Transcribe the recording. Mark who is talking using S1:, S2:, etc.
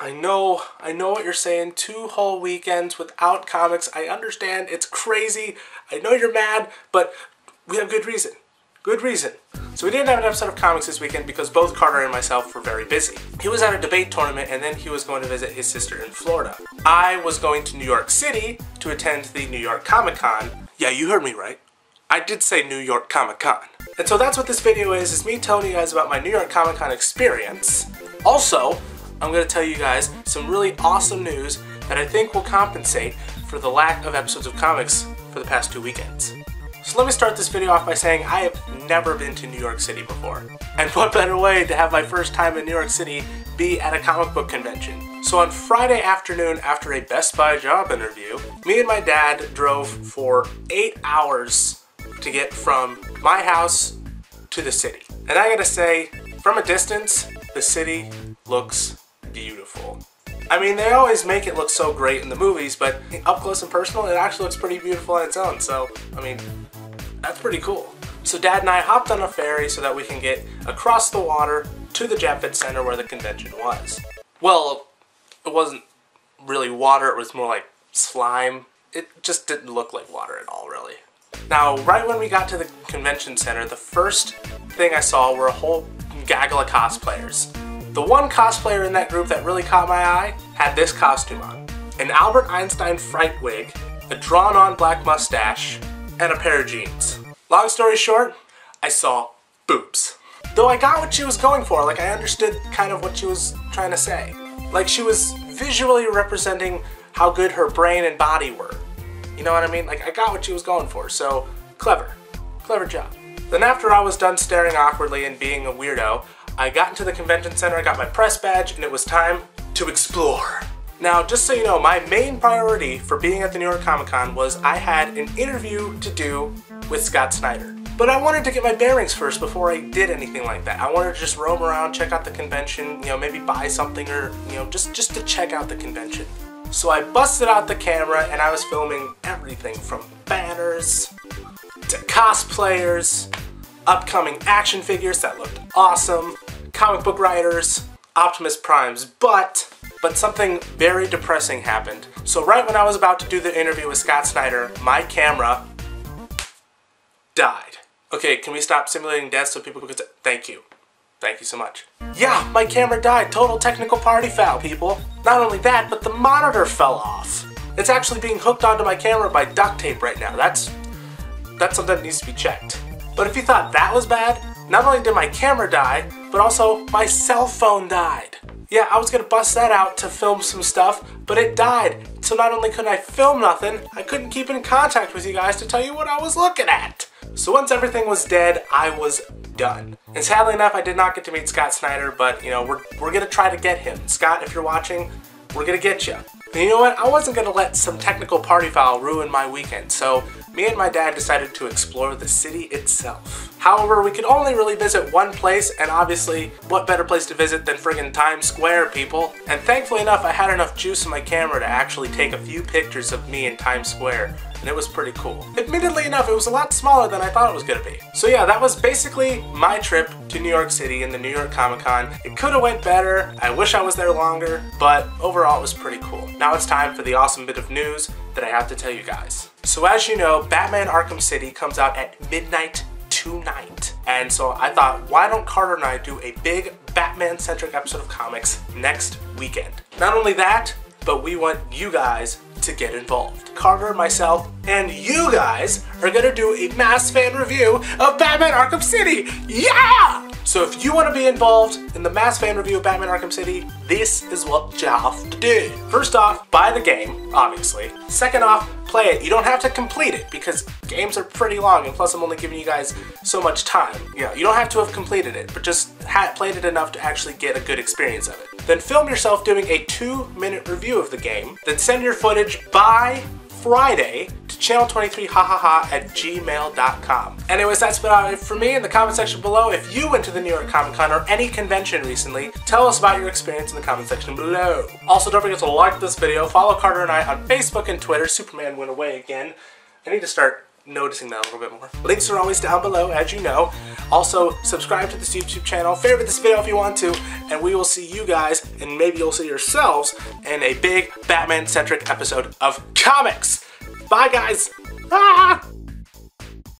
S1: I know what you're saying. 2 whole weekends without comics. I understand, it's crazy. I know you're mad, but we have good reason. Good reason. So we didn't have an episode of comics this weekend because both Carter and myself were very busy. He was at a debate tournament and then he was going to visit his sister in Florida. I was going to New York City to attend the New York Comic Con. Yeah, you heard me right. I did say New York Comic Con. And so that's what this video is me telling you guys about my New York Comic Con experience. Also, I'm going to tell you guys some really awesome news that I think will compensate for the lack of episodes of comics for the past 2 weekends. So let me start this video off by saying I have never been to New York City before. And what better way to have my first time in New York City be at a comic book convention. So on Friday afternoon after a Best Buy job interview, me and my dad drove for 8 hours to get from my house to the city. And I gotta say, from a distance, the city looks beautiful. I mean, they always make it look so great in the movies, but up close and personal, it actually looks pretty beautiful on its own. So, I mean, that's pretty cool. So Dad and I hopped on a ferry so that we can get across the water to the Javits Center where the convention was. Well, it wasn't really water, it was more like slime. It just didn't look like water at all, really. Now, right when we got to the convention center, the first thing I saw were a whole gaggle of cosplayers. The one cosplayer in that group that really caught my eye had this costume on. An Albert Einstein fright wig, a drawn-on black mustache, and a pair of jeans. Long story short, I saw boobs. Though I got what she was going for, like I understood kind of what she was trying to say. Like she was visually representing how good her brain and body were. You know what I mean? Like I got what she was going for, so clever. Clever job. Then after I was done staring awkwardly and being a weirdo, I got into the convention center, I got my press badge, and it was time to explore. Now, just so you know, my main priority for being at the New York Comic Con was I had an interview to do with Scott Snyder. But I wanted to get my bearings first before I did anything like that. I wanted to just roam around, check out the convention, you know, maybe buy something or, you know, just to check out the convention. So I busted out the camera and I was filming everything from banners to cosplayers, upcoming action figures that looked awesome, comic book writers, Optimus Primes, but something very depressing happened. So right when I was about to do the interview with Scott Snyder, my camera died. Okay, can we stop simulating death so people can say, thank you. Thank you so much. Yeah, my camera died. Total technical party foul, people. Not only that, but the monitor fell off. It's actually being hooked onto my camera by duct tape right now. That's something that needs to be checked. But if you thought that was bad, not only did my camera die, but also my cell phone died. Yeah, I was gonna bust that out to film some stuff, but it died. So not only couldn't I film nothing, I couldn't keep in contact with you guys to tell you what I was looking at. So once everything was dead, I was done. And sadly enough, I did not get to meet Scott Snyder, but you know, we're gonna try to get him. Scott, if you're watching, we're gonna get you. And you know what? I wasn't gonna let some technical party foul ruin my weekend, so me and my dad decided to explore the city itself. However, we could only really visit one place, and obviously, what better place to visit than friggin' Times Square, people? And thankfully enough, I had enough juice in my camera to actually take a few pictures of me in Times Square, and it was pretty cool. Admittedly enough, it was a lot smaller than I thought it was gonna be. So yeah, that was basically my trip to New York City and the New York Comic Con. It could have went better, I wish I was there longer, but overall it was pretty cool. Now it's time for the awesome bit of news that I have to tell you guys. So as you know, Batman Arkham City comes out at midnight tonight. And so I thought, why don't Carter and I do a big Batman-centric episode of comics next weekend? Not only that, but we want you guys to get involved. Carter, myself, and you guys are gonna do a mass fan review of Batman Arkham City! Yeah! So if you want to be involved in the mass fan review of Batman Arkham City, this is what you have to do. First off, buy the game, obviously. Second off, play it. You don't have to complete it because games are pretty long, and plus I'm only giving you guys so much time. You know, you don't have to have completed it, but just played it enough to actually get a good experience of it. Then film yourself doing a 2-minute review of the game. Then send your footage by Friday to channel23hahaha@gmail.com. Anyways, that's about it for me. In the comment section below, if you went to the New York Comic Con or any convention recently, tell us about your experience in the comment section below. Also, don't forget to like this video, follow Carter and I on Facebook and Twitter. Superman went away again. I need to start noticing that a little bit more. Links are always down below, as you know. Also, subscribe to this YouTube channel, favorite this video if you want to, and we will see you guys, and maybe you'll see yourselves, in a big Batman-centric episode of comics. Bye, guys! Ah!